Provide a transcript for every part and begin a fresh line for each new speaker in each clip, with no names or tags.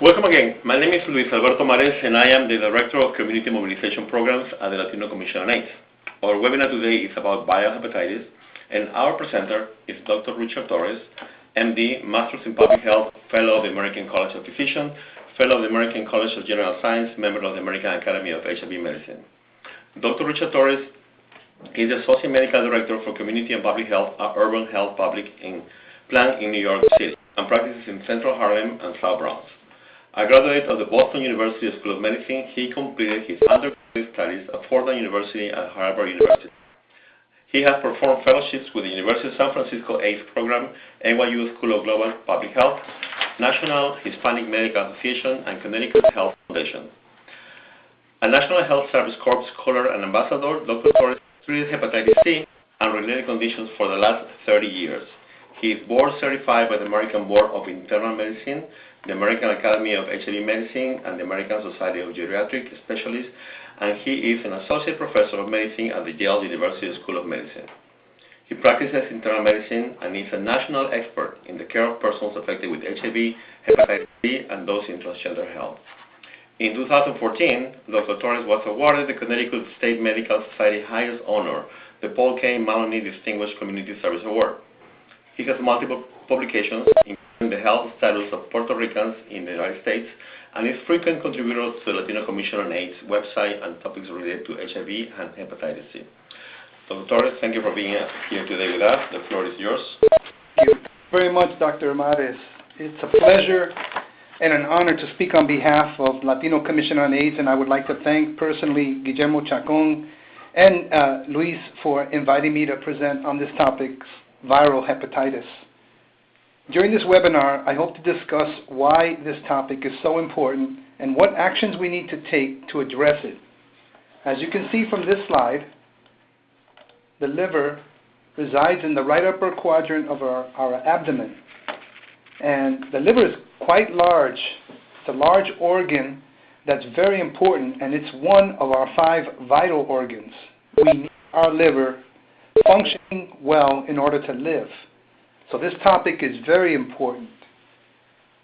Welcome again. My name is Luis Alberto Mares, and I am the Director of Community Mobilization Programs at the Latino Commission on AIDS. Our webinar today is about viral hepatitis, and our presenter is Dr. Richard Torres, MD, Masters in Public Health, Fellow of the American College of Physicians, Fellow of the American College of General Science, member of the American Academy of HIV Medicine. Dr. Richard Torres is the Associate Medical Director for Community and Public Health at Urban Health Public Plan in New York City, and practices in Central Harlem and South Bronx. A graduate of the Boston University School of Medicine, he completed his undergraduate studies at Fordham University and Harvard University. He has performed fellowships with the University of San Francisco AIDS Program, NYU School of Global Public Health, National Hispanic Medical Association, and Connecticut Health Foundation. A National Health Service Corps Scholar and Ambassador, Dr. Torres treated hepatitis C and related conditions for the last 30 years. He is board certified by the American Board of Internal Medicine, the American Academy of HIV Medicine, and the American Society of Geriatric Specialists, and he is an associate professor of medicine at the Yale University School of Medicine. He practices internal medicine and is a national expert in the care of persons affected with HIV, hepatitis C, and those in transgender health. In 2014, Dr. Torres was awarded the Connecticut State Medical Society highest honor, the Paul K. Maloney Distinguished Community Service Award. He has multiple publications, including the health status of Puerto Ricans in the United States, and is frequent contributor to the Latino Commission on AIDS website and topics related to HIV and hepatitis C. Dr. Torres, thank you for being here today with us. The floor is yours.
Thank you very much, Dr. Mares. It's a pleasure and an honor to speak on behalf of Latino Commission on AIDS, and I would like to thank personally Guillermo Chacon and Luis for inviting me to present on this topic, viral hepatitis. During this webinar, I hope to discuss why this topic is so important and what actions we need to take to address it. As you can see from this slide, the liver resides in the right upper quadrant of our abdomen. And the liver is quite large. It's a large organ that's very important, and it's one of our 5 vital organs. We need our liver functioning well in order to live. So this topic is very important.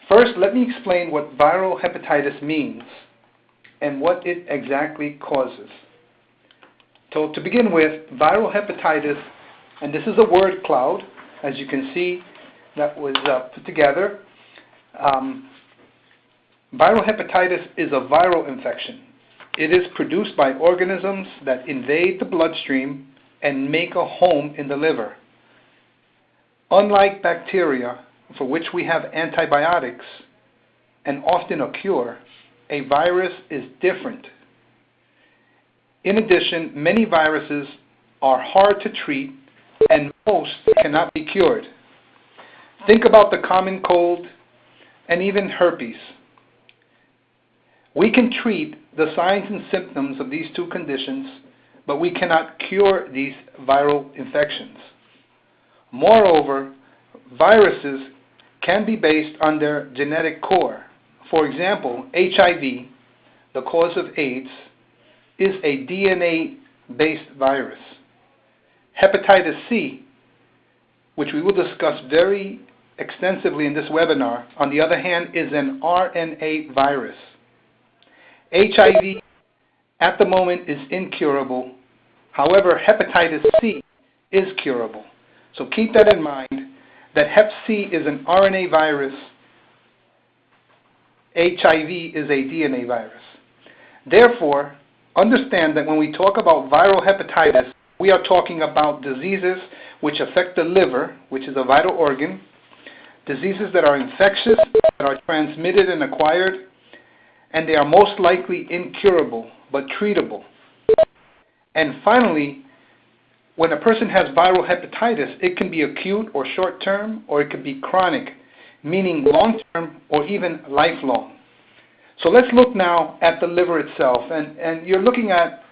First, let me explain what viral hepatitis means and what it exactly causes. So to begin with, viral hepatitis, and this is a word cloud, as you can see, that was put together. Viral hepatitis is a viral infection. It is produced by organisms that invade the bloodstream and make a home in the liver. Unlike bacteria, for which we have antibiotics and often a cure, a virus is different. In addition, many viruses are hard to treat and most cannot be cured. Think about the common cold and even herpes. We can treat the signs and symptoms of these 2 conditions, but we cannot cure these viral infections. Moreover, viruses can be based on their genetic core. For example, HIV, the cause of AIDS, is a DNA-based virus. Hepatitis C, which we will discuss very extensively in this webinar, on the other hand, is an RNA virus. HIV, at the moment, is incurable. However, hepatitis C is curable. So keep that in mind, that Hep C is an RNA virus, HIV is a DNA virus. Therefore, understand that when we talk about viral hepatitis, we are talking about diseases which affect the liver, which is a vital organ, diseases that are infectious, that are transmitted and acquired, and they are most likely incurable, but treatable. And finally, when a person has viral hepatitis, it can be acute or short-term, or it could be chronic, meaning long-term or even lifelong. So let's look now at the liver itself. And you're looking at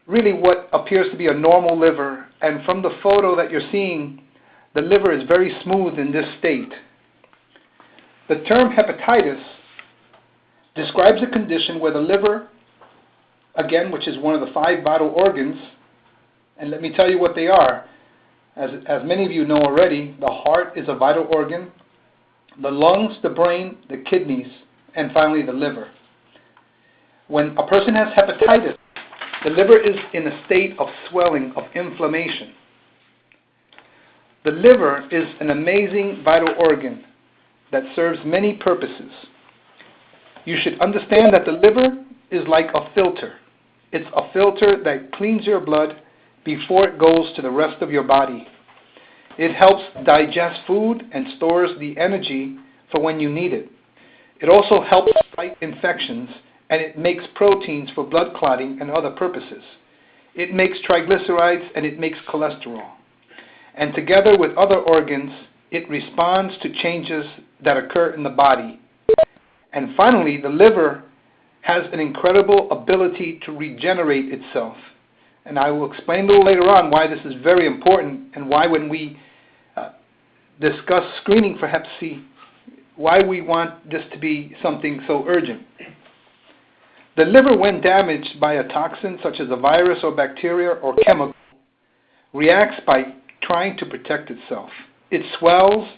really what appears to be a normal liver. And from the photo that you're seeing, the liver is very smooth in this state. The term hepatitis describes a condition where the liver, again, which is one of the 5 vital organs, and let me tell you what they are. As many of you know already, the heart is a vital organ, the lungs, the brain, the kidneys, and finally the liver. When a person has hepatitis, the liver is in a state of swelling, of inflammation. The liver is an amazing vital organ that serves many purposes. You should understand that the liver is like a filter. It's a filter that cleans your blood before it goes to the rest of your body. It helps digest food and stores the energy for when you need it. It also helps fight infections, and it makes proteins for blood clotting and other purposes. It makes triglycerides and it makes cholesterol. And together with other organs, it responds to changes that occur in the body. And finally, the liver has an incredible ability to regenerate itself. And I will explain a little later on why this is very important and why when we discuss screening for Hep C, why we want this to be something so urgent. The liver, when damaged by a toxin such as a virus or bacteria or chemical, reacts by trying to protect itself. It swells,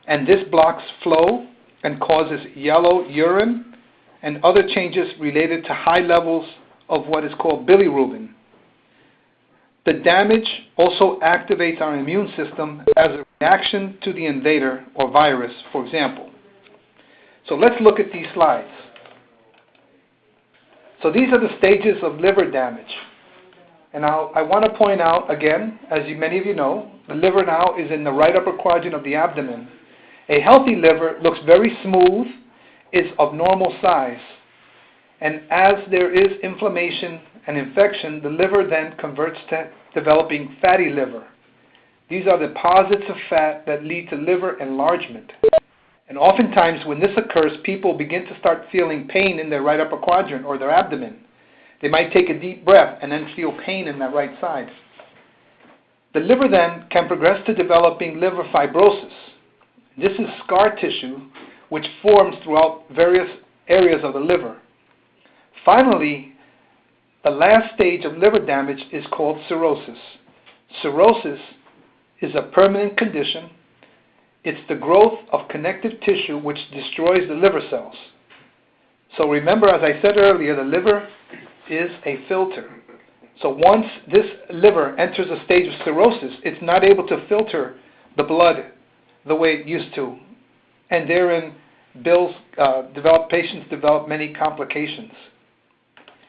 and this blocks flow and causes yellow urine and other changes related to high levels of what is called bilirubin. The damage also activates our immune system as a reaction to the invader or virus, for example. So let's look at these slides. So these are the stages of liver damage. And I want to point out again, as many of you know, the liver now is in the right upper quadrant of the abdomen. A healthy liver looks very smooth, is of normal size. And as there is inflammation and infection, the liver then converts to developing fatty liver. These are deposits of fat that lead to liver enlargement. And oftentimes when this occurs, people begin to start feeling pain in their right upper quadrant or their abdomen. They might take a deep breath and then feel pain in that right side. The liver then can progress to developing liver fibrosis. This is scar tissue which forms throughout various areas of the liver. Finally, the last stage of liver damage is called cirrhosis. Cirrhosis is a permanent condition. It's the growth of connective tissue which destroys the liver cells. So remember, as I said earlier, the liver is a filter. So once this liver enters a stage of cirrhosis, it's not able to filter the blood the way it used to. And therein, patients develop many complications.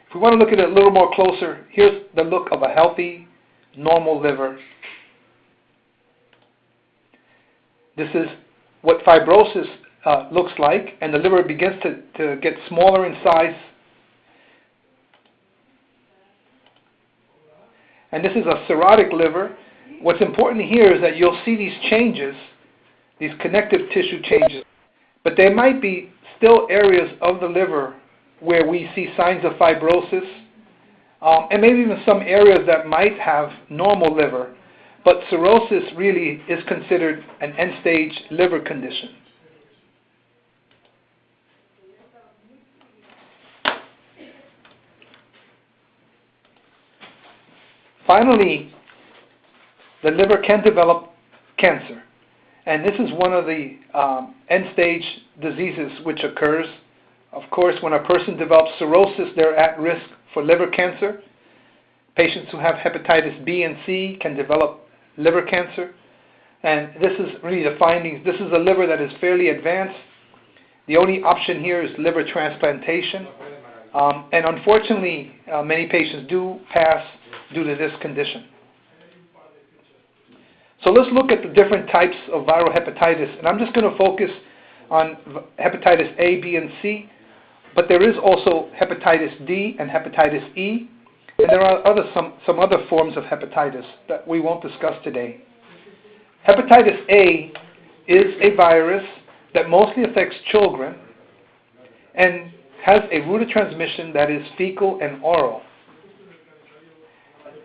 If we want to look at it a little more closer, here's the look of a healthy, normal liver. This is what fibrosis looks like, and the liver begins to get smaller in size. And this is a cirrhotic liver. What's important here is that you'll see these changes, these connective tissue changes, but there might be still areas of the liver where we see signs of fibrosis, and maybe even some areas that might have normal liver, but cirrhosis really is considered an end-stage liver condition. Finally, the liver can develop cancer. And this is one of the end-stage diseases which occurs. Of course, when a person develops cirrhosis, they're at risk for liver cancer. Patients who have hepatitis B and C can develop liver cancer. And this is really the findings. This is a liver that is fairly advanced. The only option here is liver transplantation. And unfortunately, many patients do pass due to this condition. So let's look at the different types of viral hepatitis. And I'm just going to focus on hepatitis A, B, and C. But there is also hepatitis D and hepatitis E. And there are some other forms of hepatitis that we won't discuss today. Hepatitis A is a virus that mostly affects children and has a route of transmission that is fecal and oral.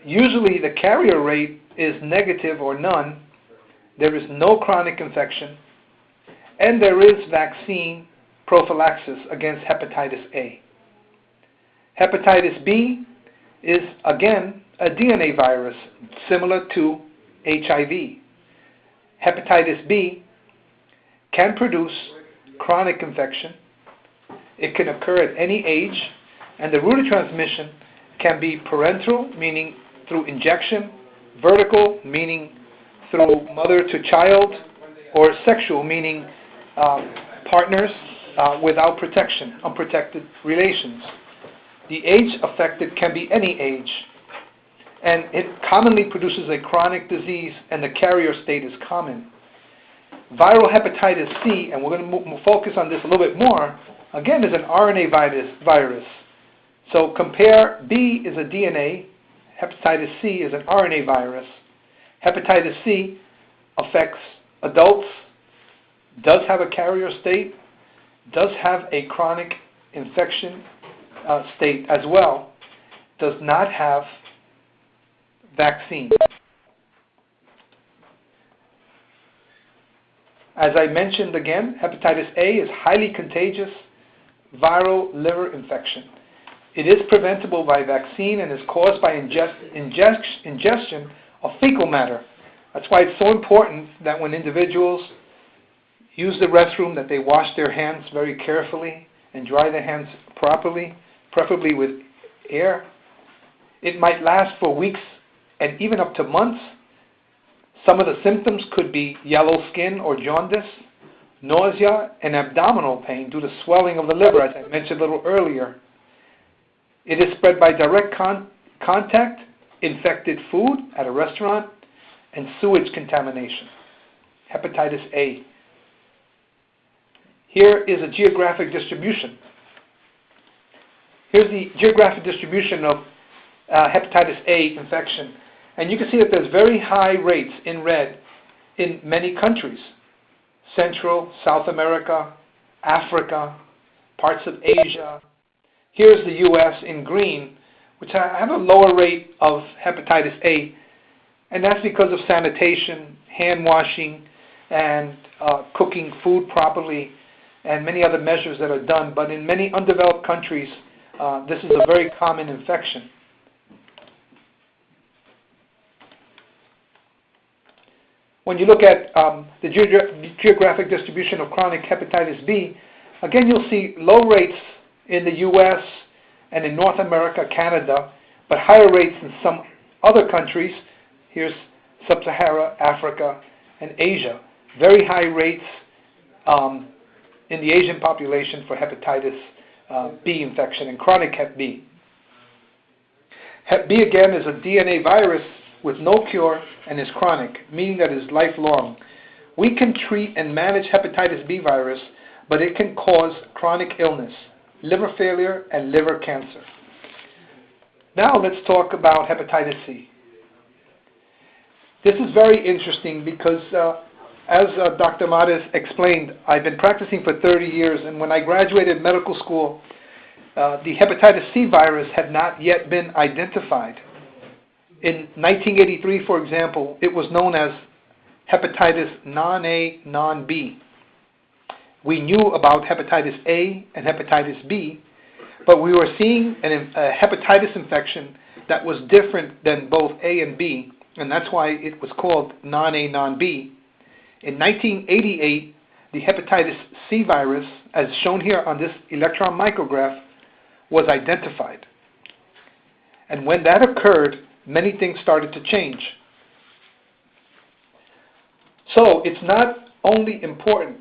Usually the carrier rate is negative or none. There is no chronic infection, and there is vaccine prophylaxis against hepatitis A. Hepatitis B is, again, a DNA virus similar to HIV. Hepatitis B can produce chronic infection, It can occur at any age, and the route of transmission can be parental, meaning through injection, vertical, meaning through mother to child, or sexual, meaning partners without protection, unprotected relations. The age affected can be any age, and it commonly produces a chronic disease, and the carrier state is common. Viral hepatitis C, and we're going to focus on this a little bit more, again is an RNA virus. So compare B is a DNA, hepatitis C is an RNA virus. Hepatitis C affects adults, does have a carrier state, does have a chronic infection state as well, does not have vaccine. As I mentioned again, hepatitis A is highly contagious viral liver infection. It is preventable by vaccine and is caused by ingestion of fecal matter. That's why it's so important that when individuals use the restroom that they wash their hands very carefully and dry their hands properly, preferably with air. It might last for weeks and even up to months. Some of the symptoms could be yellow skin or jaundice, nausea, and abdominal pain due to swelling of the liver, as I mentioned a little earlier. It is spread by direct contact, infected food at a restaurant, and sewage contamination. Hepatitis A. Here is a geographic distribution. Here's the geographic distribution of hepatitis A infection. And you can see that there's very high rates in red in many countries. Central, South America, Africa, parts of Asia. Here's the U.S. in green, which have a lower rate of hepatitis A. And that's because of sanitation, hand washing, and cooking food properly, and many other measures that are done. But in many undeveloped countries, this is a very common infection. When you look at the geographic distribution of chronic hepatitis B, again you'll see low rates in the U.S. and in North America, Canada, but higher rates in some other countries. Here's Sub-Saharan Africa and Asia. Very high rates in the Asian population for hepatitis B infection and chronic Hep B. Hep B again is a DNA virus with no cure and is chronic, meaning that it is lifelong. We can treat and manage hepatitis B virus, but it can cause chronic illness, liver failure, and liver cancer. Now let's talk about hepatitis C. This is very interesting because as Dr. Mares explained, I've been practicing for 30 years, and when I graduated medical school, the hepatitis C virus had not yet been identified. In 1983, for example, it was known as hepatitis non-A, non-B. We knew about hepatitis A and hepatitis B, but we were seeing a hepatitis infection that was different than both A and B, and that's why it was called non-A, non-B. In 1988, the hepatitis C virus, as shown here on this electron micrograph, was identified. And when that occurred, many things started to change. So it's not only important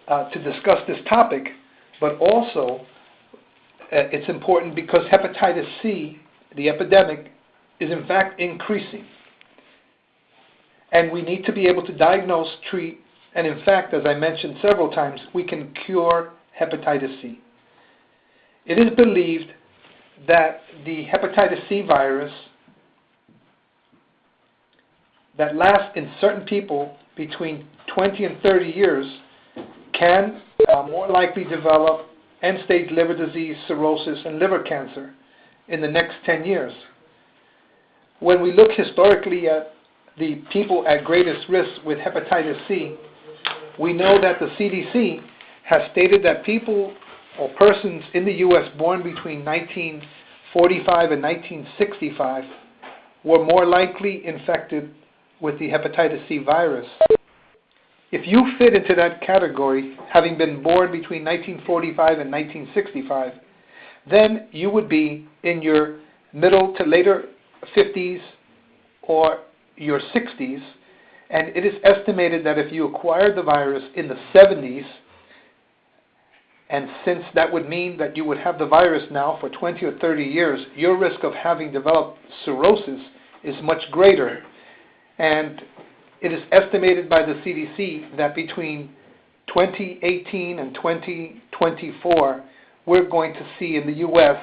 to discuss this topic, but also it's important because hepatitis C, the epidemic, is in fact increasing. And we need to be able to diagnose, treat, and in fact, as I mentioned several times, we can cure hepatitis C. It is believed that the hepatitis C virus that lasts in certain people between 20 and 30 years can more likely develop end-stage liver disease, cirrhosis, and liver cancer in the next 10 years. When we look historically at the people at greatest risk with hepatitis C, we know that the CDC has stated that people or persons in the U.S. born between 1945 and 1965 were more likely infected with the hepatitis C virus. if you fit into that category, having been born between 1945 and 1965, then you would be in your middle to later 50s or your 60s, and it is estimated that if you acquired the virus in the 70s, and since that would mean that you would have the virus now for 20 or 30 years, your risk of having developed cirrhosis is much greater. And it is estimated by the CDC that between 2018 and 2024, we're going to see in the U.S.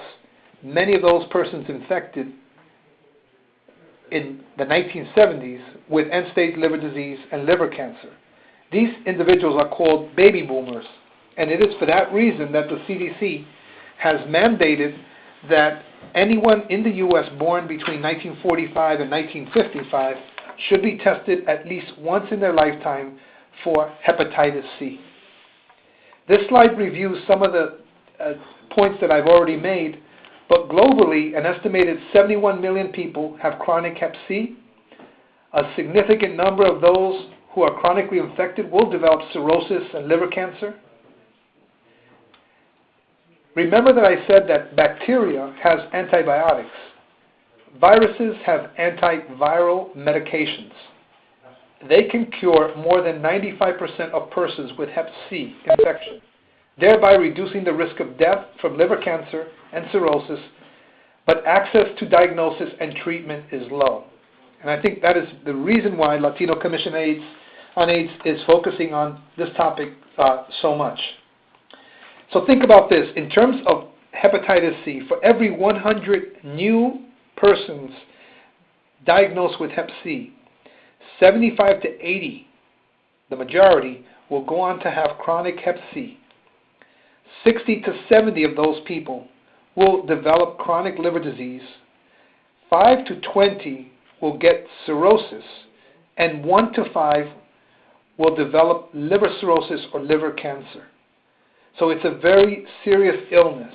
many of those persons infected in the 1970s with end-stage liver disease and liver cancer. These individuals are called baby boomers, and it is for that reason that the CDC has mandated that anyone in the U.S. born between 1945 and 1955 should be tested at least once in their lifetime for hepatitis C. This slide reviews some of the points that I've already made, but globally, an estimated 71 million people have chronic hep C. A significant number of those who are chronically infected will develop cirrhosis and liver cancer. Remember that I said that bacteria has antibiotics. Viruses have antiviral medications. They can cure more than 95% of persons with hep C infection, thereby reducing the risk of death from liver cancer and cirrhosis, but access to diagnosis and treatment is low. And I think that is the reason why Latino Commission on AIDS is focusing on this topic so much. So think about this. In terms of hepatitis C, for every 100 new persons diagnosed with hep C, 75 to 80, the majority, will go on to have chronic hep C. 60 to 70 of those people will develop chronic liver disease. 5 to 20 will get cirrhosis, and 1 to 5 will develop liver cirrhosis or liver cancer. So it's a very serious illness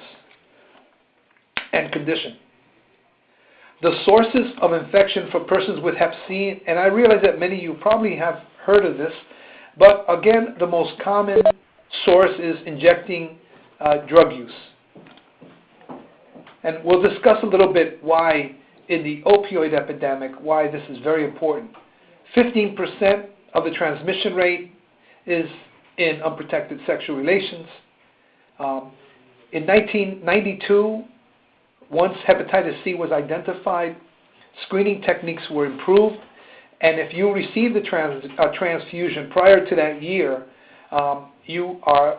and condition. The sources of infection for persons with hep C, and I realize that many of you probably have heard of this, but again, the most common source is injecting drug use. And we'll discuss a little bit why in the opioid epidemic, why this is very important. 15% of the transmission rate is in unprotected sexual relations. In 1992, once hepatitis C was identified, screening techniques were improved, and if you received a transfusion prior to that year, you are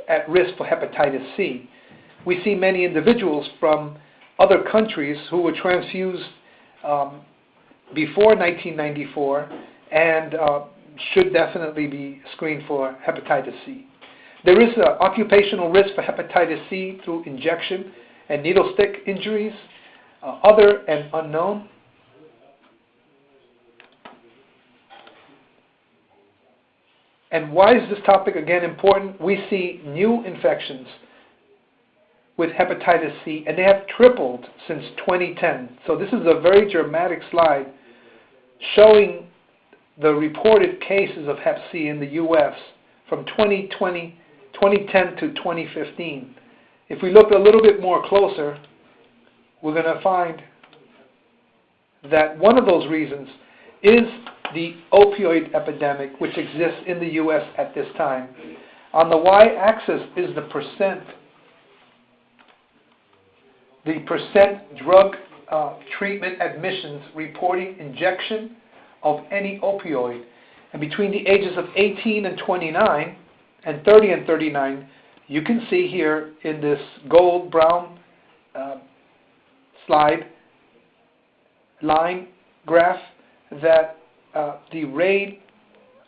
at risk for hepatitis C. We see many individuals from other countries who were transfused before 1994 and should definitely be screened for hepatitis C. There is an occupational risk for hepatitis C through injection and needle stick injuries, other and unknown. And why is this topic again important? We see new infections with hepatitis C, and they have tripled since 2010. So this is a very dramatic slide showing the reported cases of hep C in the U.S. from 2010 to 2015. If we look a little bit more closer, we're going to find that one of those reasons is the opioid epidemic which exists in the U.S. at this time. On the y-axis is the percent drug treatment admissions reporting injection of any opioid. And between the ages of 18 and 29, and 30 and 39, you can see here in this gold-brown slide line graph that the rate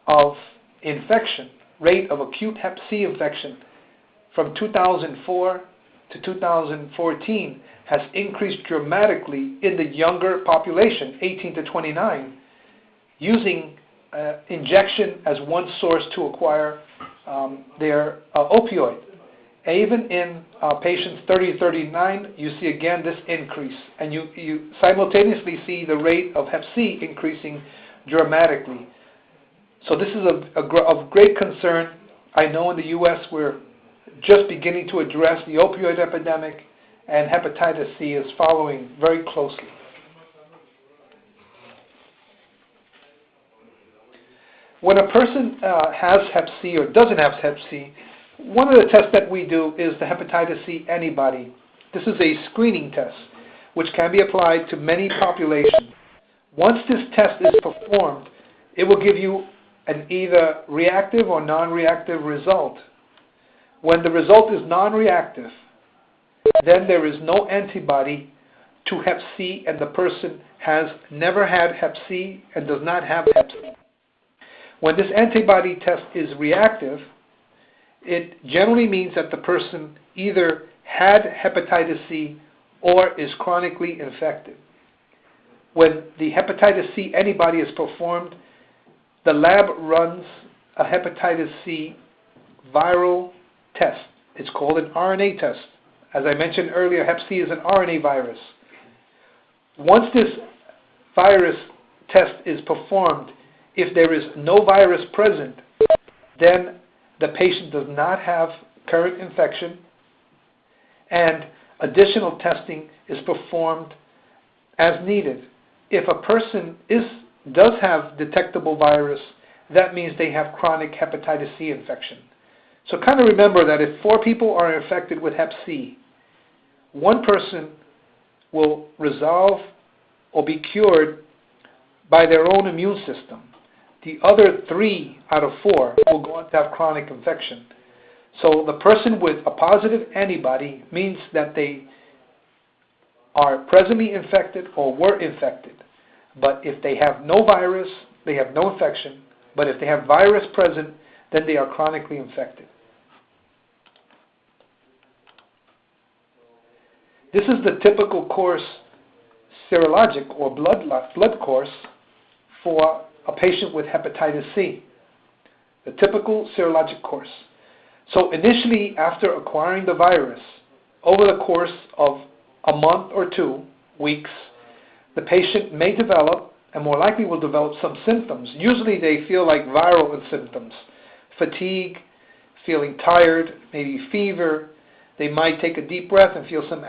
of infection, rate of acute hep C infection from 2004 to 2014 has increased dramatically in the younger population, 18 to 29, using injection as one source to acquire their opioid. Even in patients 30 to 39, you see again this increase, and you simultaneously see the rate of hep C increasing dramatically. So this is of great concern. I know in the U.S. we're just beginning to address the opioid epidemic, and hepatitis C is following very closely. When a person has Hep C or doesn't have Hep C, one of the tests that we do is the hepatitis C antibody. This is a screening test which can be applied to many populations. Once this test is performed, it will give you an either reactive or non-reactive result. When the result is non-reactive, then there is no antibody to Hep C, and the person has never had Hep C and does not have Hep C. When this antibody test is reactive, it generally means that the person either had hepatitis C or is chronically infected. When the hepatitis C antibody is performed, the lab runs a hepatitis C viral test. It's called an RNA test. As I mentioned earlier, Hep C is an RNA virus. Once this virus test is performed, if there is no virus present, then the patient does not have current infection, and additional testing is performed as needed. If a person does have detectable virus, that means they have chronic hepatitis C infection. So kind of remember that if 4 people are infected with Hep C, 1 person will resolve or be cured by their own immune system. The other 3 out of 4 will go on to have chronic infection. So the person with a positive antibody means that they are presently infected or were infected. But if they have no virus, they have no infection. But if they have virus present, then they are chronically infected. This is the typical course, serologic or blood course, for a patient with hepatitis C. The typical serologic course. So initially, after acquiring the virus, over the course of a month or 2 weeks, the patient may develop, and more likely will develop, some symptoms. Usually they feel like viral symptoms. Fatigue, feeling tired, maybe fever. They might take a deep breath and feel some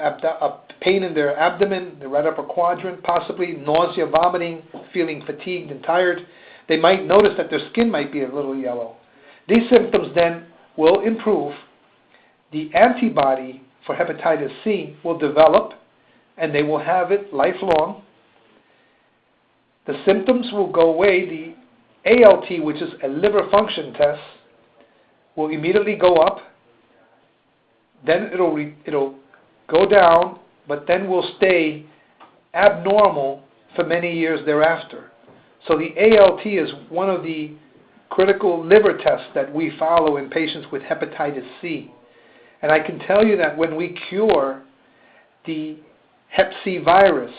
pain in their abdomen, the right upper quadrant, possibly nausea, vomiting, feeling fatigued and tired. They might notice that their skin might be a little yellow. These symptoms then will improve. The antibody for hepatitis C will develop, and they will have it lifelong. The symptoms will go away. The ALT, which is a liver function test, will immediately go up. Then it'll go down, but then will stay abnormal for many years thereafter. So the ALT is one of the critical liver tests that we follow in patients with hepatitis C. And I can tell you that when we cure the Hep C virus,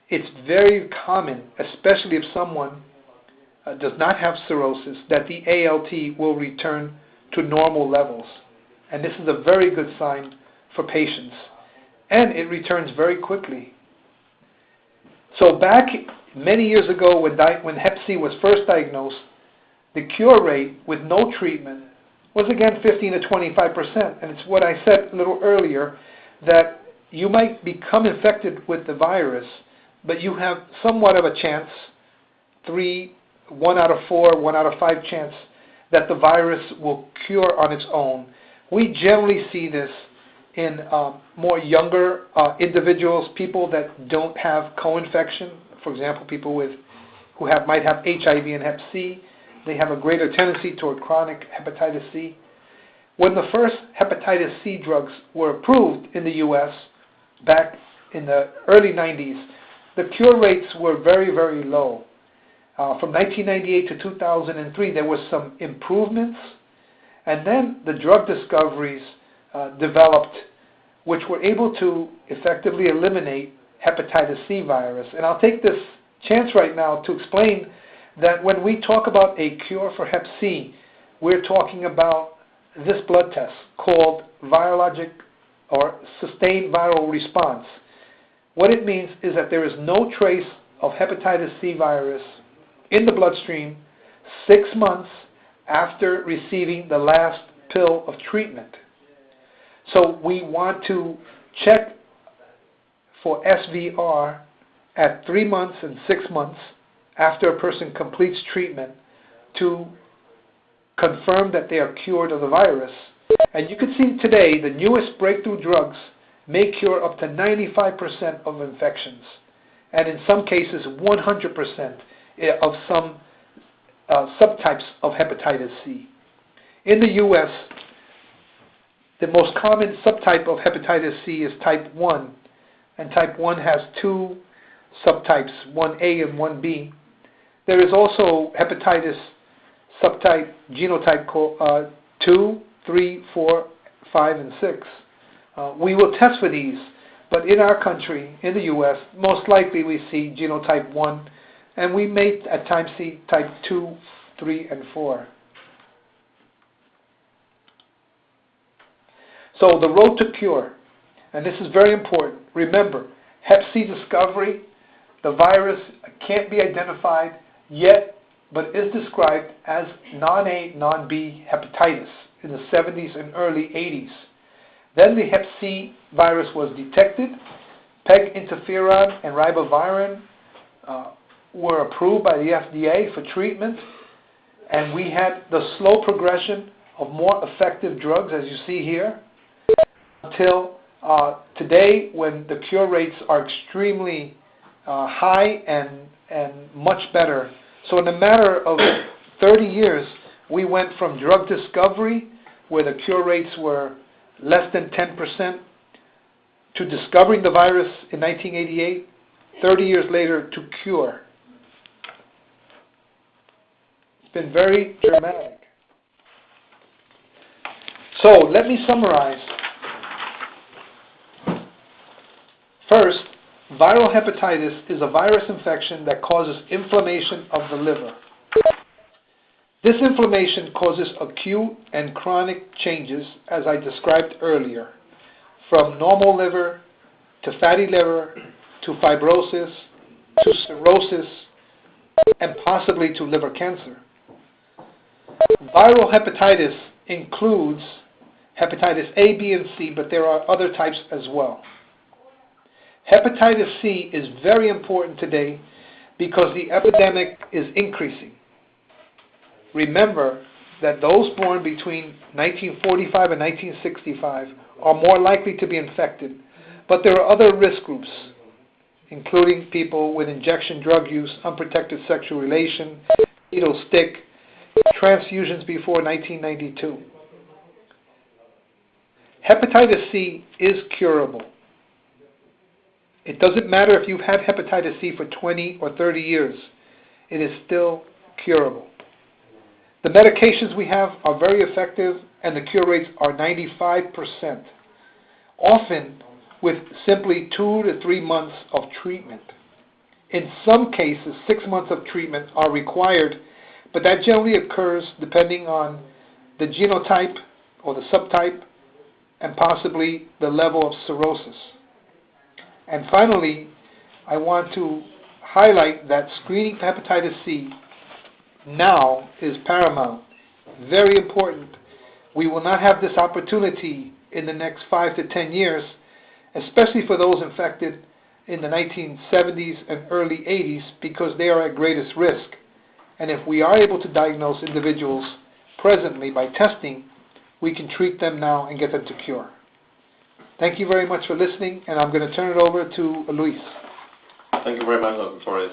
it's very common, especially if someone does not have cirrhosis, that the ALT will return to normal levels. And this is a very good sign for patients. And it returns very quickly. So back many years ago when Hep C was first diagnosed, the cure rate with no treatment was again 15 to 25%. And it's what I said a little earlier, that you might become infected with the virus, but you have somewhat of a chance, 1 out of 4, 1 out of 5 chance, that the virus will cure on its own. We generally see this in more younger individuals, people that don't have co-infection. For example, people who might have HIV and Hep C. They have a greater tendency toward chronic hepatitis C. When the first hepatitis C drugs were approved in the U.S. back in the early 90s, the cure rates were very, very low. From 1998 to 2003, there was some improvements, and then the drug discoveries developed, which were able to effectively eliminate hepatitis C virus. And I'll take this chance right now to explain that when we talk about a cure for Hep C, we're talking about this blood test called virologic or sustained viral response. What it means is that there is no trace of hepatitis C virus in the bloodstream 6 months after receiving the last pill of treatment. So we want to check for SVR at 3 months and 6 months after a person completes treatment to confirm that they are cured of the virus. And you can see today the newest breakthrough drugs may cure up to 95% of infections, and in some cases 100% of some subtypes of hepatitis C. In the U.S., the most common subtype of hepatitis C is type 1, and type 1 has 2 subtypes, 1A and 1B. There is also hepatitis subtype, genotype 2, 3, 4, 5, and 6. We will test for these, but in our country, in the U.S., most likely we see genotype 1, and we may at times see type 2, 3, and 4. So the road to cure, and this is very important. Remember, Hep C discovery, the virus can't be identified yet, but is described as non-A, non-B hepatitis in the 70s and early 80s. Then the Hep C virus was detected. PEG interferon and ribavirin were approved by the FDA for treatment, and we had the slow progression of more effective drugs, as you see here, until today, when the cure rates are extremely high and much better. So in a matter of 30 years, we went from drug discovery, where the cure rates were less than 10%, to discovering the virus in 1988, 30 years later to cure. It's been very dramatic. So let me summarize. First, viral hepatitis is a virus infection that causes inflammation of the liver. This inflammation causes acute and chronic changes, as I described earlier, from normal liver to fatty liver to fibrosis to cirrhosis and possibly to liver cancer. Viral hepatitis includes hepatitis A, B, and C, but there are other types as well. Hepatitis C is very important today because the epidemic is increasing. Remember that those born between 1945 and 1965 are more likely to be infected, but there are other risk groups, including people with injection drug use, unprotected sexual relation, needle stick, transfusions before 1992. Hepatitis C is curable. It doesn't matter if you've had hepatitis C for 20 or 30 years. It is still curable. The medications we have are very effective, and the cure rates are 95%, often with simply 2 to 3 months of treatment. In some cases, 6 months of treatment are required, but that generally occurs depending on the genotype or the subtype and possibly the level of cirrhosis. And finally, I want to highlight that screening for hepatitis C now is paramount, very important. We will not have this opportunity in the next 5 to 10 years, especially for those infected in the 1970s and early 80s, because they are at greatest risk. And if we are able to diagnose individuals presently by testing, we can treat them now and get them to cure. Thank you very much for listening, and I'm going to turn it over to Luis.
Thank you very much, Dr. Torres.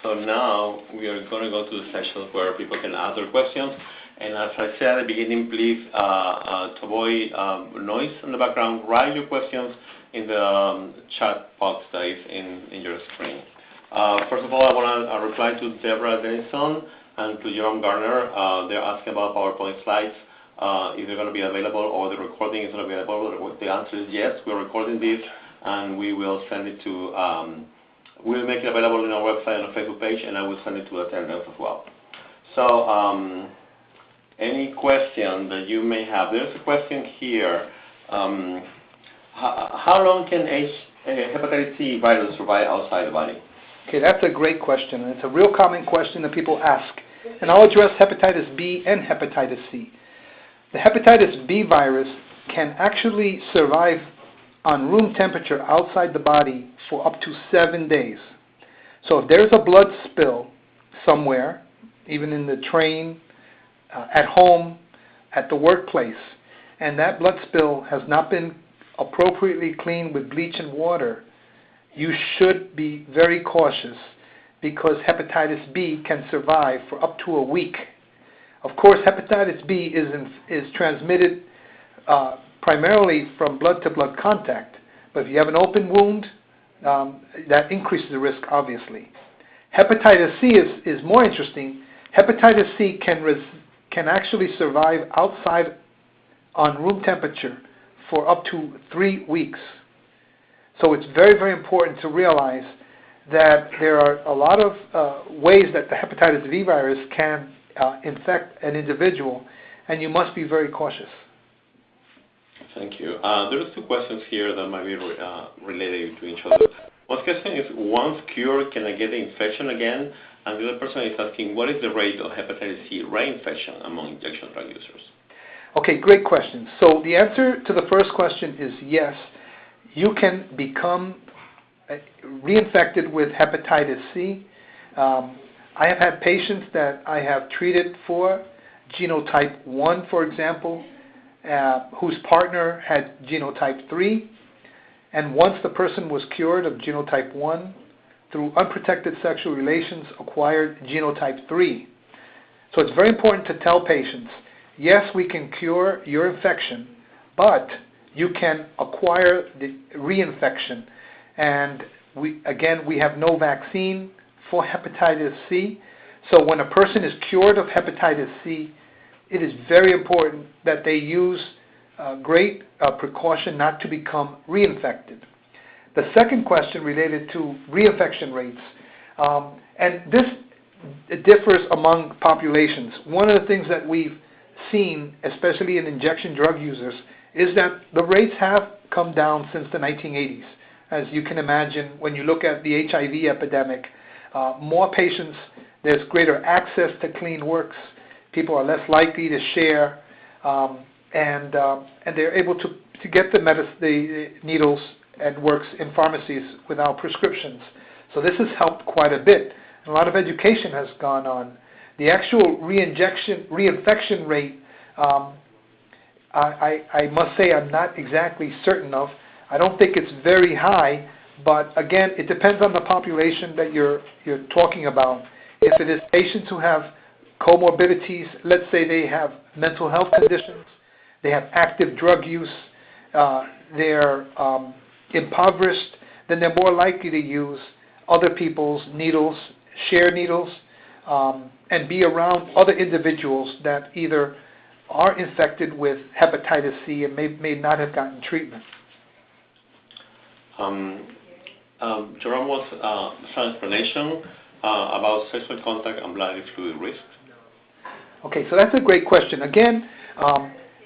So now we are going to go to the sessions where people can ask their questions. And as I said at the beginning, please, to avoid noise in the background, write your questions in the chat box that is in your screen. First of all, I want to reply to Deborah Denison and to Jerome Garner. They're asking about PowerPoint slides. If they're going to be available or the recording is going to be available. The answer is yes. We're recording this, and we will send it to, we'll make it available on our website and our Facebook page, and I will send it to attendants as well. So any question that you may have. There's a question here. How long can hepatitis C virus survive outside the body?
Okay, that's a great question, and it's a real common question that people ask. And I'll address hepatitis B and hepatitis C. The hepatitis B virus can actually survive on room temperature outside the body for up to 7 days. So if there's a blood spill somewhere, even in the train, at home, at the workplace, and that blood spill has not been appropriately cleaned with bleach and water, you should be very cautious because hepatitis B can survive for up to a week. Of course, hepatitis B is transmitted primarily from blood-to-blood contact, but if you have an open wound, that increases the risk, obviously. Hepatitis C is more interesting. Hepatitis C can actually survive outside on room temperature for up to 3 weeks. So it's very, very important to realize that there are a lot of ways that the hepatitis B virus can infect an individual, and you must be very cautious.
Thank you. There's 2 questions here that might be related to each other. One question is, once cured, can I get the infection again? And the other person is asking, what is the rate of hepatitis C reinfection among injection drug users?
Okay, great question. So the answer to the first question is yes. You can become reinfected with hepatitis C. I have had patients that I have treated for genotype 1, for example, whose partner had genotype 3. And once the person was cured of genotype 1, through unprotected sexual relations, acquired genotype 3. So it's very important to tell patients, yes, we can cure your infection, but you can acquire the reinfection. And we have no vaccine for hepatitis C. So when a person is cured of hepatitis C, it is very important that they use great precaution not to become reinfected. The second question related to reinfection rates, and this differs among populations. One of the things that we've seen, especially in injection drug users, is that the rates have come down since the 1980s. As you can imagine, when you look at the HIV epidemic, more patients, there's greater access to clean works, people are less likely to share, and they're able to get the needles and works in pharmacies without prescriptions. So this has helped quite a bit. A lot of education has gone on. The actual reinfection rate, I must say I'm not exactly certain of. I don't think it's very high, but again, it depends on the population that you're talking about. If it is patients who have comorbidities, let's say they have mental health conditions, they have active drug use, they're impoverished, then they're more likely to use other people's needles, share needles, and be around other individuals that either are infected with hepatitis C and may not have gotten treatment.
Jerome wants some explanation about sexual contact and blood fluid risk.
Okay, so that's a great question. Again,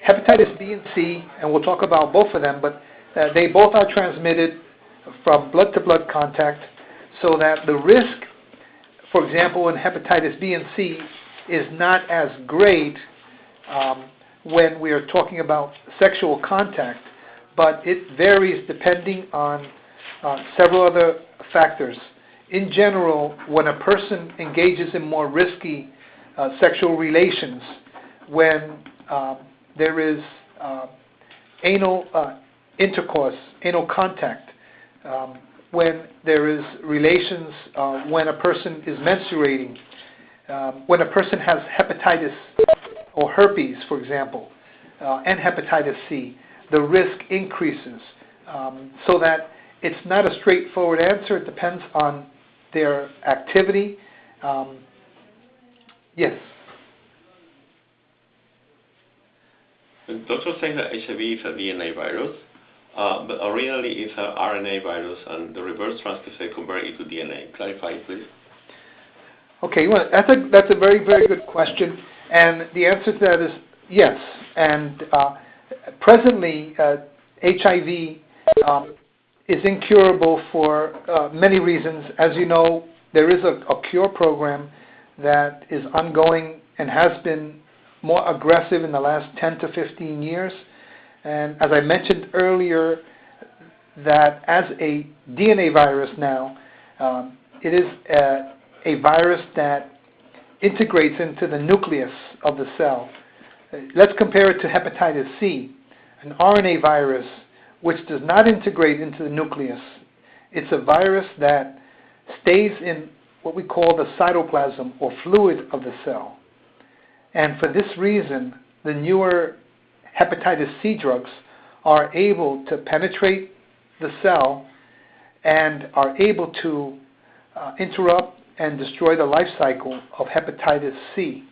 hepatitis B and C, and we'll talk about both of them, but they both are transmitted from blood-to-blood contact, so that the risk, for example, in hepatitis B and C, is not as great when we are talking about sexual contact, but it varies depending on several other factors. In general, when a person engages in more risky sexual relations, when there is anal intercourse, anal contact, when there is relations, when a person is menstruating, when a person has hepatitis or herpes, for example, and hepatitis C, the risk increases. So that it's not a straightforward answer. It depends on their activity. Yes.
The doctor says that HIV is a DNA virus, but originally it's an RNA virus, and the reverse transcriptase convert it to DNA. Clarify, please.
Okay, well, that's a very, very good question, and the answer to that is yes. And presently, HIV is incurable for many reasons. As you know, there is a cure program that is ongoing and has been more aggressive in the last 10 to 15 years. And as I mentioned earlier, that as a DNA virus now, it is a virus that integrates into the nucleus of the cell. Let's compare it to hepatitis C, an RNA virus which does not integrate into the nucleus. It's a virus that stays in what we call the cytoplasm or fluid of the cell. And for this reason, the newer hepatitis C drugs are able to penetrate the cell and are able to interrupt and destroy the life cycle of hepatitis C.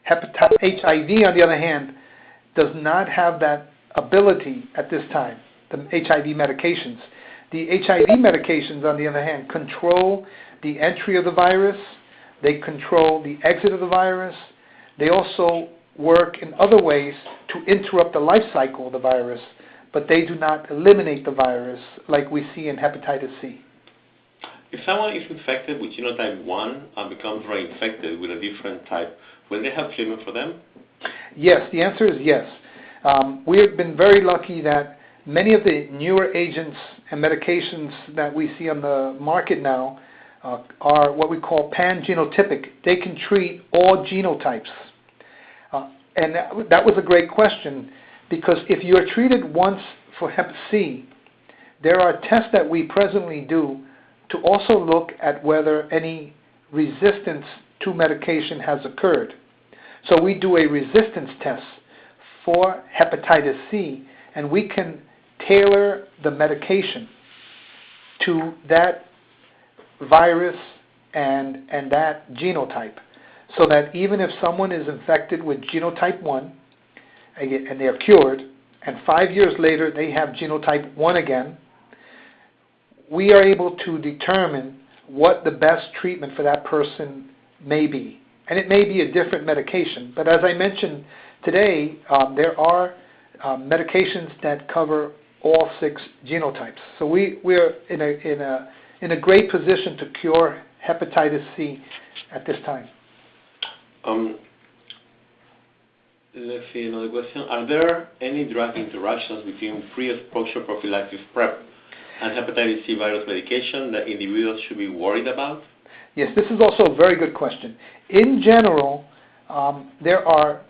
HIV, on the other hand, does not have that ability at this time, the HIV medications. The HIV medications, on the other hand, control the entry of the virus, they control the exit of the virus, they also work in other ways to interrupt the life cycle of the virus, but they do not eliminate the virus like we see in hepatitis C.
If someone is infected with genotype 1 and becomes reinfected with a different type, will they have treatment for them?
Yes, the answer is yes. We have been very lucky that many of the newer agents and medications that we see on the market now are what we call pan-genotypic. They can treat all genotypes. And that was a great question, because if you are treated once for Hep C, there are tests that we presently do to also look at whether any resistance to medication has occurred. So we do a resistance test for hepatitis C, and we can tailor the medication to that virus and that genotype, so that even if someone is infected with genotype 1 and they are cured, and 5 years later they have genotype 1 again, we are able to determine what the best treatment for that person may be. And it may be a different medication, but as I mentioned today, there are medications that cover all 6 genotypes. So we're in a great position to cure hepatitis C at this time.
Let's see, another question. Are there any drug interactions between pre-exposure prophylaxis PrEP and hepatitis C virus medication that individuals should be worried about?
Yes, this is also a very good question. In general, there are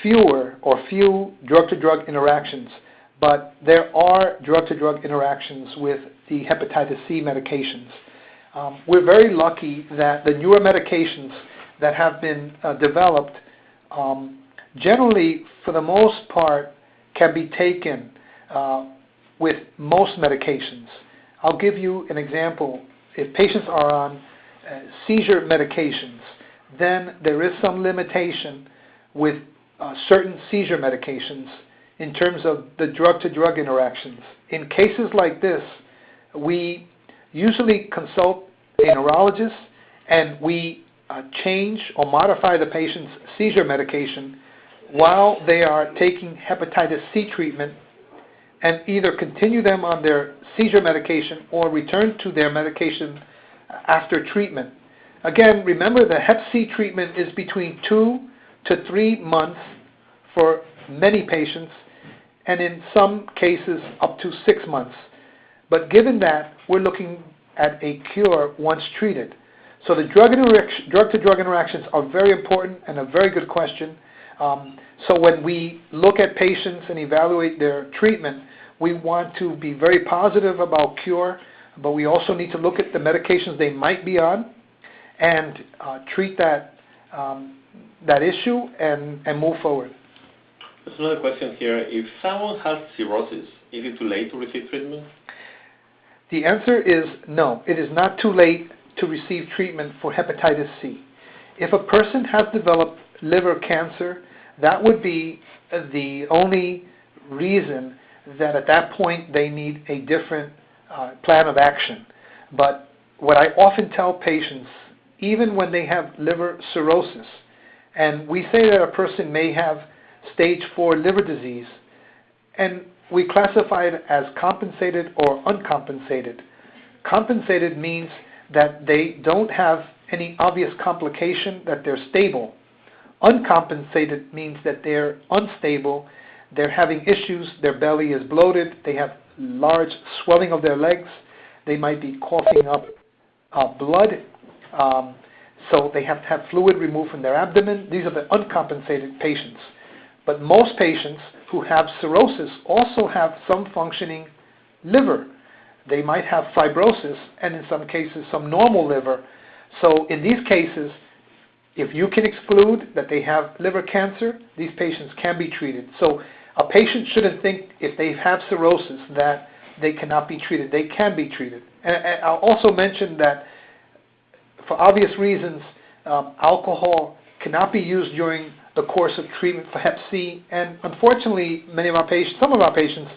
few drug-to-drug interactions, but there are drug-to-drug interactions with the hepatitis C medications. We're very lucky that the newer medications that have been developed generally, for the most part, can be taken with most medications. I'll give you an example. If patients are on seizure medications, then there is some limitation with certain seizure medications in terms of the drug-to-drug interactions. In cases like this, we usually consult a neurologist and we change or modify the patient's seizure medication while they are taking hepatitis C treatment, and either continue them on their seizure medication or return to their medication after treatment. Again, remember the Hep C treatment is between 2 to 3 months for many patients, and in some cases up to 6 months. But given that, we're looking at a cure once treated. So the drug-to-drug interactions are very important and a very good question. So when we look at patients and evaluate their treatment, we want to be very positive about cure, but we also need to look at the medications they might be on and treat that issue and move forward.
There's another question here. If someone has cirrhosis, is it too late to receive treatment?
The answer is no. It is not too late to receive treatment for hepatitis C. If a person has developed liver cancer, that would be the only reason that at that point they need a different plan of action. But what I often tell patients, even when they have liver cirrhosis, and we say that a person may have stage 4 liver disease, and we classify it as compensated or uncompensated. Compensated means that they don't have any obvious complication, that they're stable. Uncompensated means that they're unstable, they're having issues, their belly is bloated, they have large swelling of their legs, they might be coughing up blood, so they have to have fluid removed from their abdomen. These are the uncompensated patients. But most patients who have cirrhosis also have some functioning liver. They might have fibrosis and in some cases some normal liver. So in these cases, if you can exclude that they have liver cancer, these patients can be treated. So a patient shouldn't think if they have cirrhosis that they cannot be treated. They can be treated. And I'll also mention that for obvious reasons, alcohol cannot be used during the course of treatment for Hep C. And unfortunately, some of our patients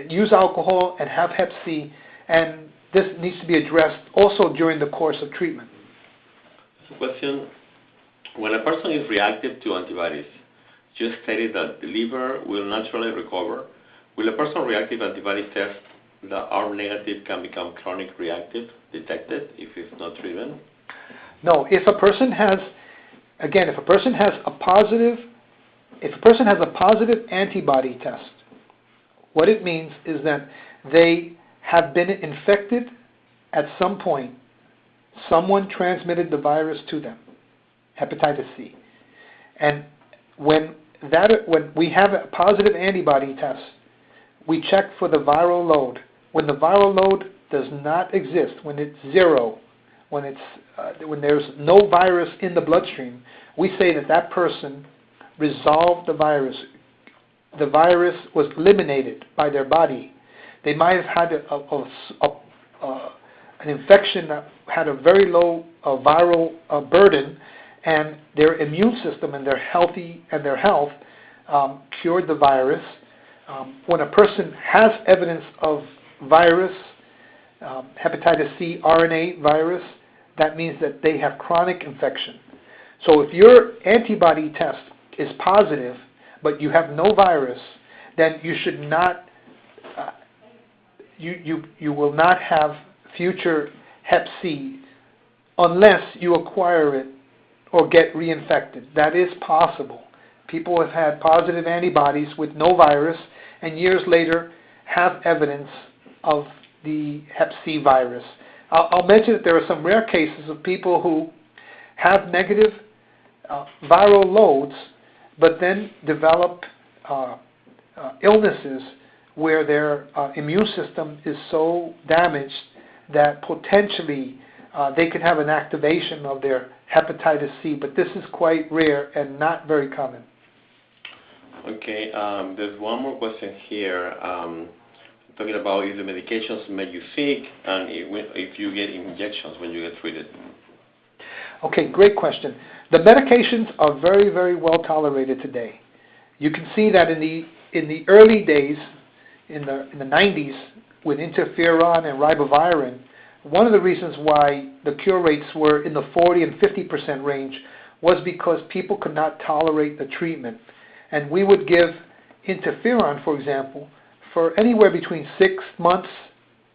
use alcohol and have Hep C, and this needs to be addressed also during the course of treatment.
Question: when a person is reactive to antibodies, you stated that the liver will naturally recover. Will a person reactive antibody test that are negative can become chronic reactive detected if it's not treated?
No. If a person has a positive antibody test, what it means is that they have been infected at some point. Someone transmitted the virus to them, hepatitis C. And when we have a positive antibody test, we check for the viral load. When the viral load does not exist, when it's zero, when there's no virus in the bloodstream, we say that person resolved the virus. The virus was eliminated by their body. They might have had an infection that had a very low viral burden, and their immune system and their health cured the virus. When a person has evidence of virus, hepatitis C RNA virus, that means that they have chronic infection. So if your antibody test is positive, but you have no virus, then you should not, you will not have future Hep C unless you acquire it or get reinfected. That is possible. People have had positive antibodies with no virus and years later have evidence of the Hep C virus. I'll mention that there are some rare cases of people who have negative viral loads but then develop illnesses where their immune system is so damaged that potentially they could have an activation of their hepatitis C, but this is quite rare and not very common.
Okay, there's one more question here, talking about if the medications make you sick and if you get injections when you get treated.
Okay, great question. The medications are very, very well tolerated today. You can see that in the early days, in the 90s, with interferon and ribavirin, one of the reasons why the cure rates were in the 40 and 50% range was because people could not tolerate the treatment. And we would give interferon, for example, for anywhere between 6 months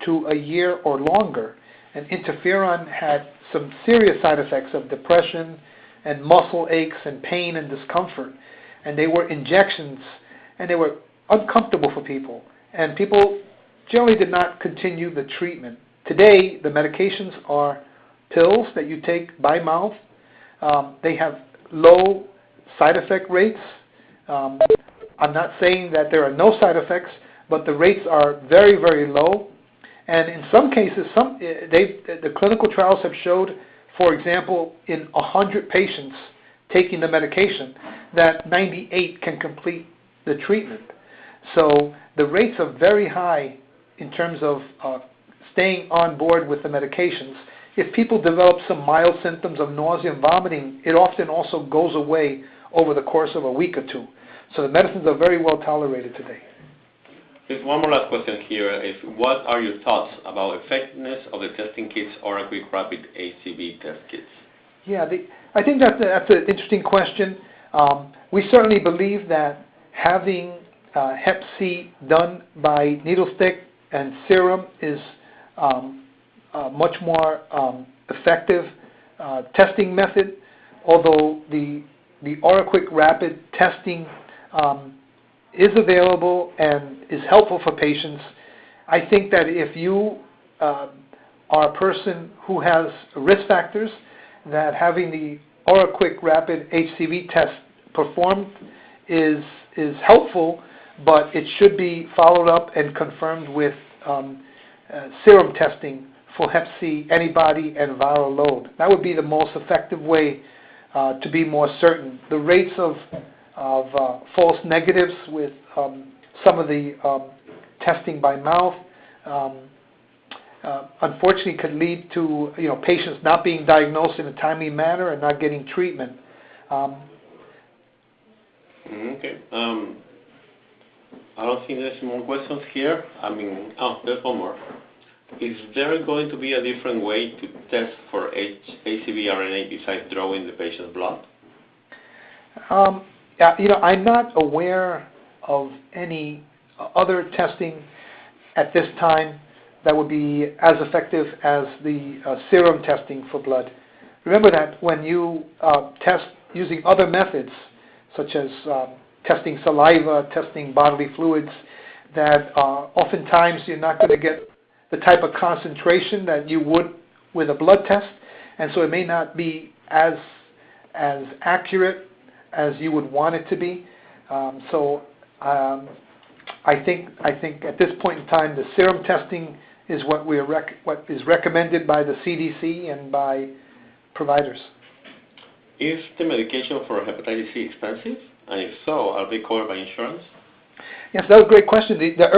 to a year or longer. And interferon had some serious side effects of depression and muscle aches and pain and discomfort. And they were injections, and they were uncomfortable for people. And people generally did not continue the treatment. Today, the medications are pills that you take by mouth. They have low side effect rates. I'm not saying that there are no side effects, but the rates are very, very low. And in some cases, the clinical trials have showed, for example, in 100 patients taking the medication, that 98 can complete the treatment. So the rates are very high in terms of staying on board with the medications. If people develop some mild symptoms of nausea and vomiting, it often also goes away over the course of a week or two. So the medicines are very well tolerated today.
There's one more last question here. Is what are your thoughts about effectiveness of the testing kits or a quick rapid ACV test kits?
Yeah, I think that's an interesting question. We certainly believe that having Hep C done by needle stick and serum is a much more effective testing method, although the OraQuick rapid testing is available and is helpful for patients. I think that if you are a person who has risk factors, that having the OraQuick rapid HCV test performed is helpful, but it should be followed up and confirmed with serum testing for Hep C antibody and viral load. That would be the most effective way to be more certain. The rates of false negatives with some of the testing by mouth unfortunately could lead to patients not being diagnosed in a timely manner and not getting treatment.
Okay. I don't think there's more questions here. There's one more. Is there going to be a different way to test for HCV RNA besides drawing the patient's blood?
I'm not aware of any other testing at this time that would be as effective as the serum testing for blood. Remember that when you test using other methods, such as testing saliva, testing bodily fluids, that oftentimes you're not going to get the type of concentration that you would with a blood test, and so it may not be as accurate as you would want it to be. I think at this point in time, the serum testing is what is recommended by the CDC and by providers.
Is the medication for hepatitis C expensive? And if so, are they covered by insurance?
Yes, that's a great question. The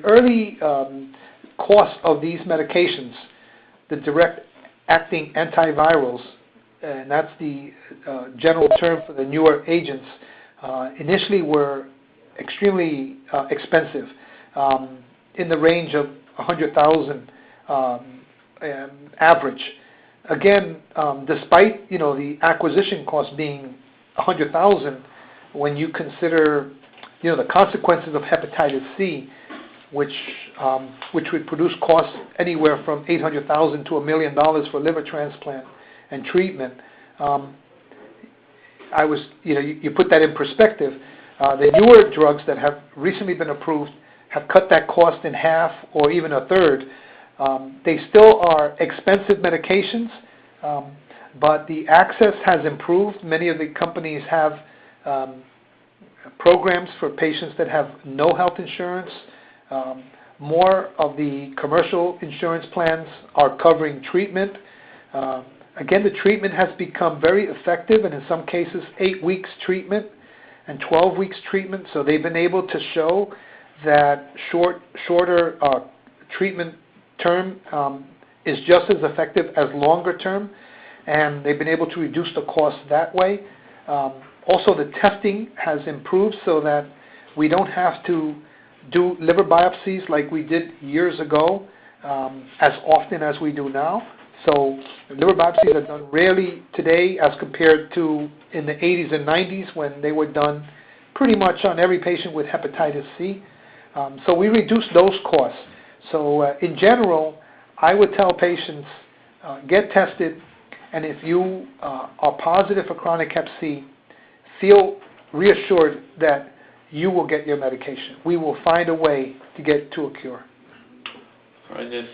early cost of these medications, the direct-acting antivirals, and that's the general term for the newer agents, initially were extremely expensive, in the range of $100,000 average. Again, despite the acquisition cost being $100,000, when you consider the consequences of hepatitis C, which would produce costs anywhere from $800,000 to $1 million for liver transplant and treatment. You put that in perspective. The newer drugs that have recently been approved have cut that cost in half or even a third. They still are expensive medications, but the access has improved. Many of the companies have programs for patients that have no health insurance. More of the commercial insurance plans are covering treatment. Again, the treatment has become very effective, and in some cases 8 weeks treatment and 12 weeks treatment. So they've been able to show that shorter treatment term is just as effective as longer term, and they've been able to reduce the cost that way. Also, the testing has improved so that we don't have to do liver biopsies like we did years ago as often as we do now. So liver biopsies are done rarely today as compared to in the 80s and 90s when they were done pretty much on every patient with hepatitis C. So we reduced those costs. So in general, I would tell patients, get tested, and if you are positive for chronic hep C, feel reassured that you will get your medication. We will find a way to get to a cure.
All right, there's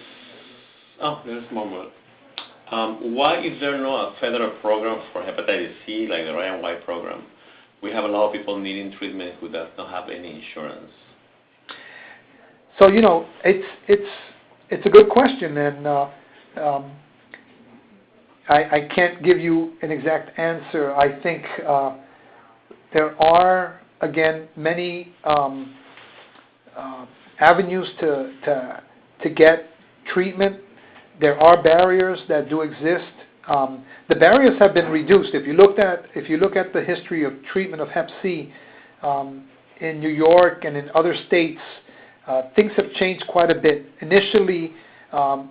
one more. Why is there no federal program for hepatitis C like the Ryan White program? We have a lot of people needing treatment who does not have any insurance.
So it's a good question, and I can't give you an exact answer. I think there are, again, many avenues to get treatment. There are barriers that do exist. The barriers have been reduced. If you look at the history of treatment of Hep C in New York and in other states, things have changed quite a bit. Initially,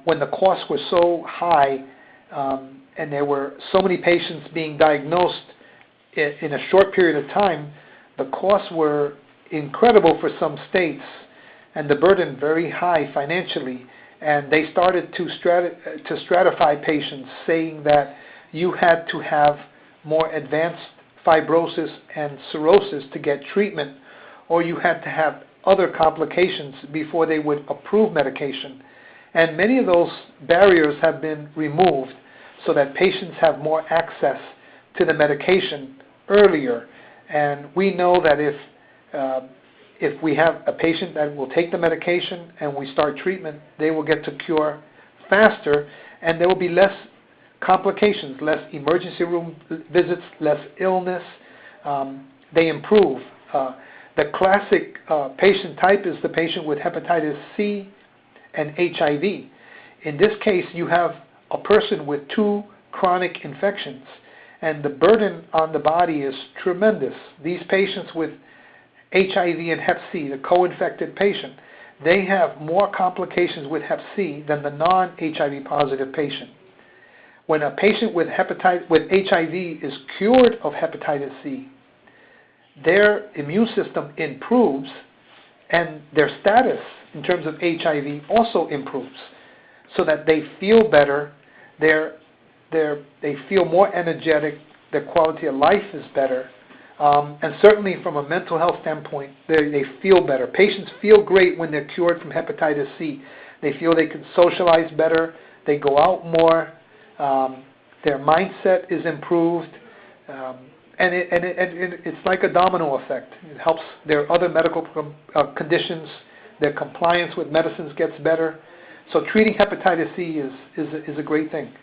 when the costs were so high and there were so many patients being diagnosed in a short period of time, the costs were incredible for some states, and the burden very high financially. And they started to stratify patients, saying that you had to have more advanced fibrosis and cirrhosis to get treatment, or you had to have other complications before they would approve medication. And many of those barriers have been removed so that patients have more access to the medication earlier. And we know that if we have a patient that will take the medication and we start treatment, they will get to cure faster, and there will be less complications, less emergency room visits, less illness. They improve. The classic patient type is the patient with hepatitis C and HIV. In this case, you have a person with 2 chronic infections, and the burden on the body is tremendous. These patients with HIV and Hep C, the co-infected patient, they have more complications with Hep C than the non-HIV positive patient. When a patient with HIV is cured of hepatitis C, their immune system improves, and their status in terms of HIV also improves, so that they feel better, they feel more energetic, their quality of life is better, and certainly from a mental health standpoint, they feel better. Patients feel great when they're cured from hepatitis C. They feel they can socialize better, they go out more, their mindset is improved, and it's like a domino effect. It helps their other medical conditions, their compliance with medicines gets better. So treating hepatitis C is a great thing.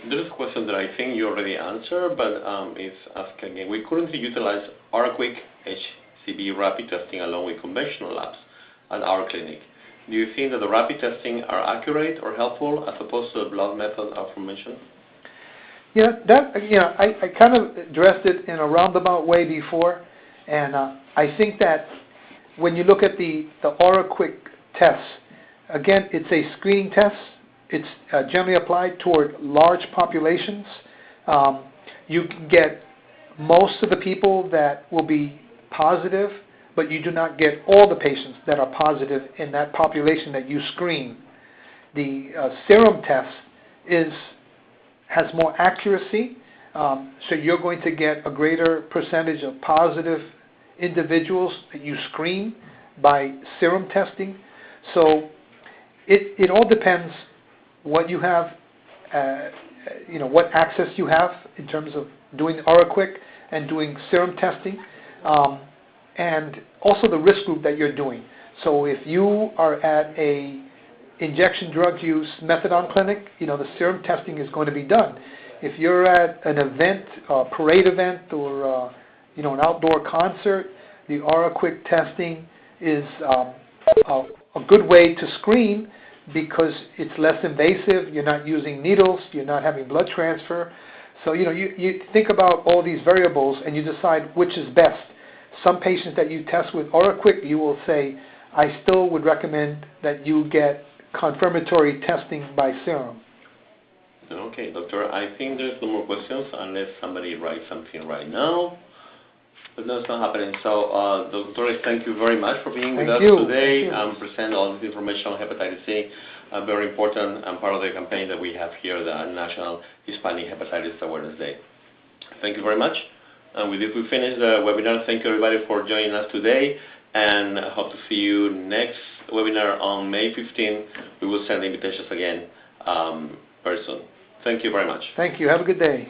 There is a question that I think you already answered, but it's asking again. We currently utilize RQuick HCV rapid testing along with conventional labs at our clinic. Do you think that the rapid testing are accurate or helpful as opposed to the blood method aforementioned?
I kind of addressed it in a roundabout way before, and I think that when you look at the RQuick test, again, it's a screening test. It's generally applied toward large populations. You can get most of the people that will be positive, but you do not get all the patients that are positive in that population that you screen. The serum test has more accuracy, so you're going to get a greater percentage of positive individuals that you screen by serum testing. So it all depends what you have, what access you have in terms of doing RQuick and doing serum testing, and also the risk group that you're doing. So if you are at a injection drug use methadone clinic, the serum testing is going to be done. If you're at an event, a parade event, or an outdoor concert, the RQuick testing is a good way to screen because it's less invasive. You're not using needles. You're not having blood transfer. So you think about all these variables and you decide which is best. Some patients that you test with RQuick, you will say, I still would recommend that you get confirmatory testing by serum.
Okay, doctor, I think there's no more questions unless somebody writes something right now. But that's not happening. So, doctor, thank you very much for being with us today and present all this information on hepatitis C, a very important and part of the campaign that we have here, the National Hispanic Hepatitis Awareness Day. Thank you very much. And with this, we finish the webinar. Thank you, everybody, for joining us today, and I hope to see you next webinar on May 15th. We will send invitations again very soon. Thank you very much.
Thank you. Have a good day.